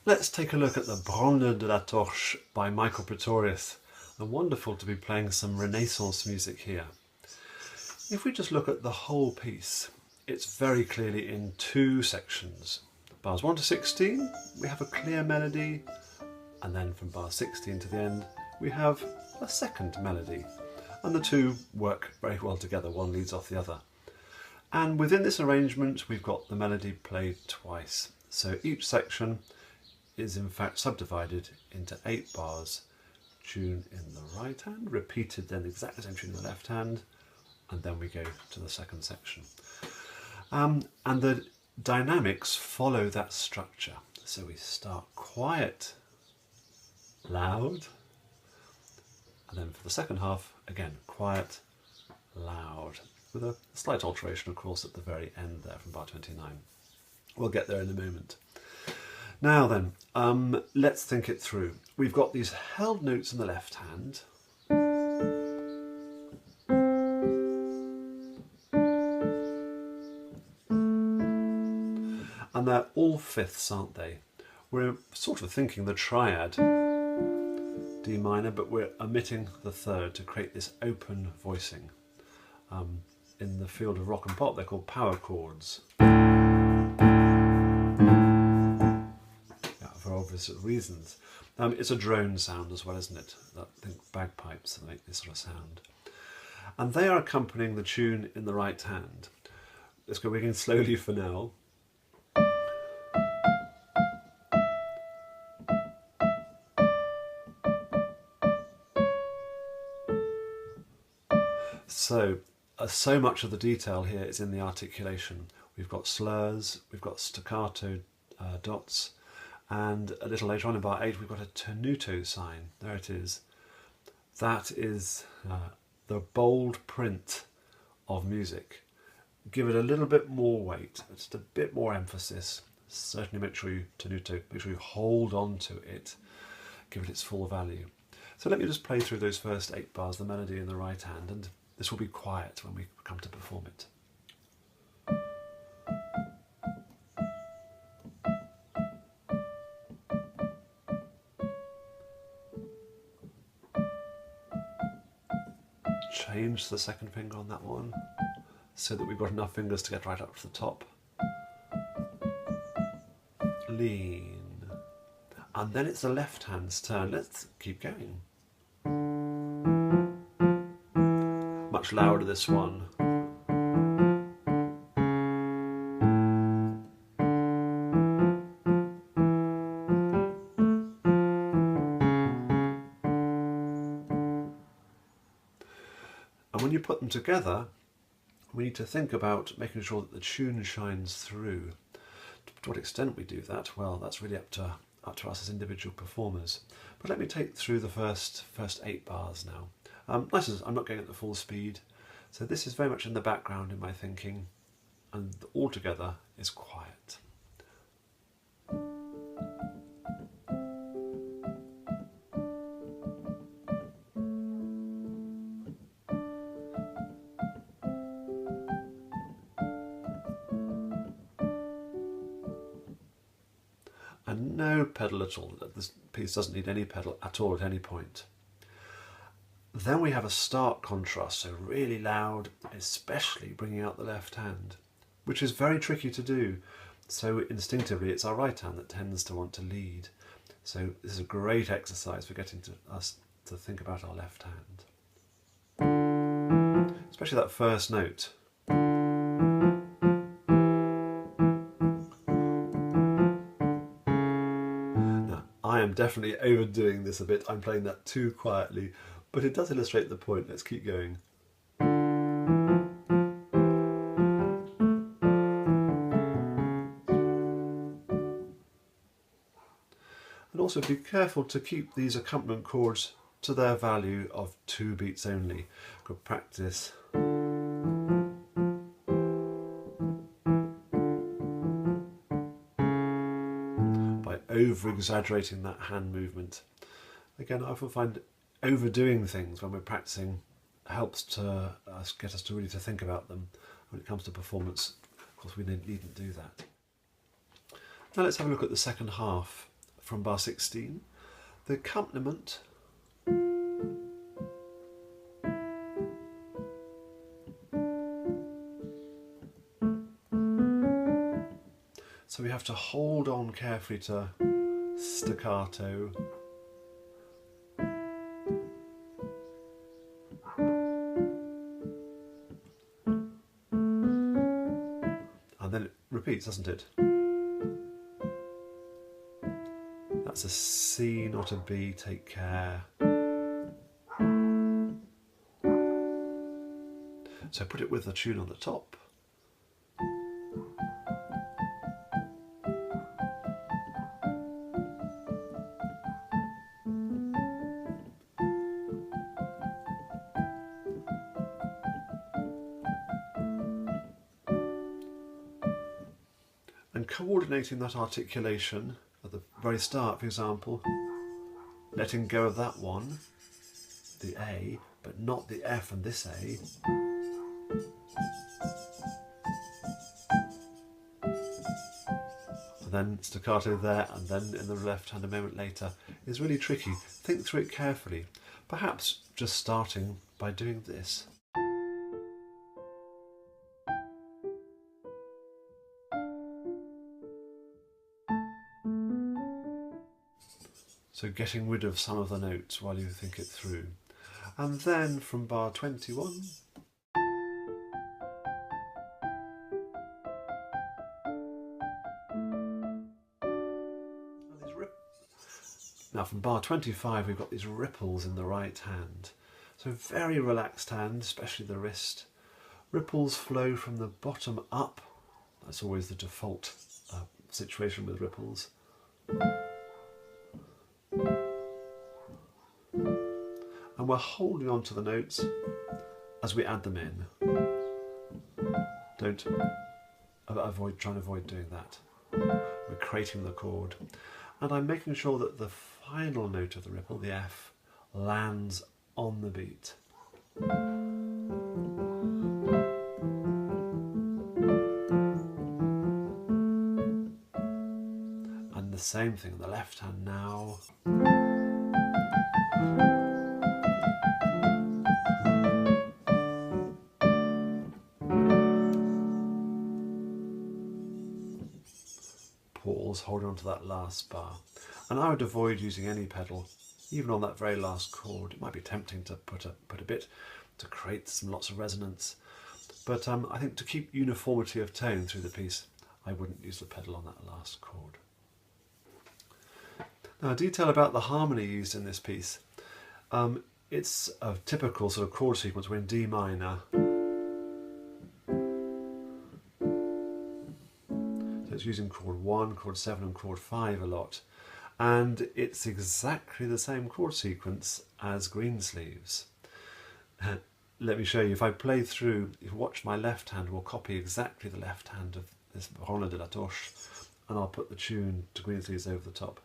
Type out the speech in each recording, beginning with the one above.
Let's take a look at the Bransle de la torche by Michael Praetorius. And wonderful to be playing some Renaissance music here. If we just look at the whole piece, it's very clearly in two sections. Bars 1 to 16, we have a clear melody, and then from bar 16 to the end, we have a second melody. And the two work very well together, one leads off the other. And within this arrangement, we've got the melody played twice. So each section is in fact subdivided into 8 bars, tune in the right hand, repeated then exactly the same tune in the left hand, and then we go to the second section. And the dynamics follow that structure. So we start quiet, loud, and then for the second half, again, quiet, loud, with a slight alteration, of course, at the very end there from bar 29. We'll get there in a moment. Now then, let's think it through. We've got these held notes in the left hand. And they're all fifths, aren't they? We're sort of thinking the triad, D minor, but we're omitting the third to create this open voicing. In the field of rock and pop, they're called power chords. For obvious reasons. It's a drone sound as well, isn't it? I think bagpipes that make this sort of sound. And they are accompanying the tune in the right hand. Let's go again slowly for now. So much of the detail here is in the articulation. We've got slurs, we've got staccato dots, and a little later on in bar 8 we've got a tenuto sign. There it is. That is the bold print of music. Give it a little bit more weight, just a bit more emphasis. Certainly make sure you tenuto, make sure you hold on to it, give it its full value. So let me just play through those first 8 bars, the melody in the right hand, and this will be quiet when we come to perform it. Change the second finger on that one so that we've got enough fingers to get right up to the top. Lean. And then it's the left hand's turn. Let's keep going. Much louder this one. And when you put them together, we need to think about making sure that the tune shines through. To what extent we do that, well, that's really up to us as individual performers. But let me take through the first 8 bars now. Nice as I'm not going at the full speed, so this is very much in the background in my thinking, and altogether is quiet. And no pedal at all. This piece doesn't need any pedal at all at any point. Then we have a stark contrast, so really loud, especially bringing out the left hand, which is very tricky to do. So instinctively it's our right hand that tends to want to lead. So this is a great exercise for getting us to think about our left hand. Especially that first note. Now, I am definitely overdoing this a bit. I'm playing that too quietly. But it does illustrate the point. Let's keep going. And also be careful to keep these accompaniment chords to their value of 2 beats only. Good practice. By over-exaggerating that hand movement. Again, I often find overdoing things when we're practicing helps to get us to really think about them. When it comes to performance, of course, we needn't do that. Now let's have a look at the second half. from bar 16, the accompaniment so we have to hold on carefully to staccato. And then it repeats, doesn't it? That's a C, not a B, take care. So put it with the tune on the top. And coordinating that articulation at the very start, for example, letting go of that one, the A, but not the F and this A. And then staccato there, and then in the left hand a moment later, is really tricky. Think through it carefully. Perhaps just starting by doing this. So getting rid of some of the notes while you think it through. And then from bar 21, now from bar 25 we've got these ripples in the right hand. So very relaxed hand, especially the wrist. Ripples flow from the bottom up. That's always the default situation with ripples. And we're holding on to the notes as we add them in. Don't try and avoid doing that. We're creating the chord. And I'm making sure that the final note of the ripple, the F, lands on the beat. And the same thing in the left hand now. Pause, holding on to that last bar. And I would avoid using any pedal, even on that very last chord. It might be tempting to put a bit to create lots of resonance. But I think to keep uniformity of tone through the piece, I wouldn't use the pedal on that last chord. Now, a detail about the harmony used in this piece. It's a typical sort of chord sequence. We're in D minor. So it's using chord 1, chord 7 and chord 5 a lot. And it's exactly the same chord sequence as Greensleeves. Let me show you. If I play through, if you watch my left hand, we'll copy exactly the left hand of this Bransle de la Torche, and I'll put the tune to Greensleeves over the top.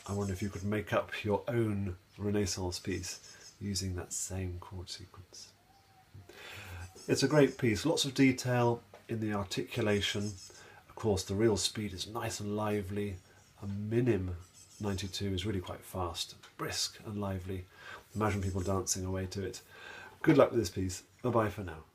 I wonder if you could make up your own Renaissance piece using that same chord sequence. It's a great piece, lots of detail in the articulation. Of course, the real speed is nice and lively. A minim 92 is really quite fast, brisk and lively. Imagine people dancing away to it. Good luck with this piece. Bye-bye for now.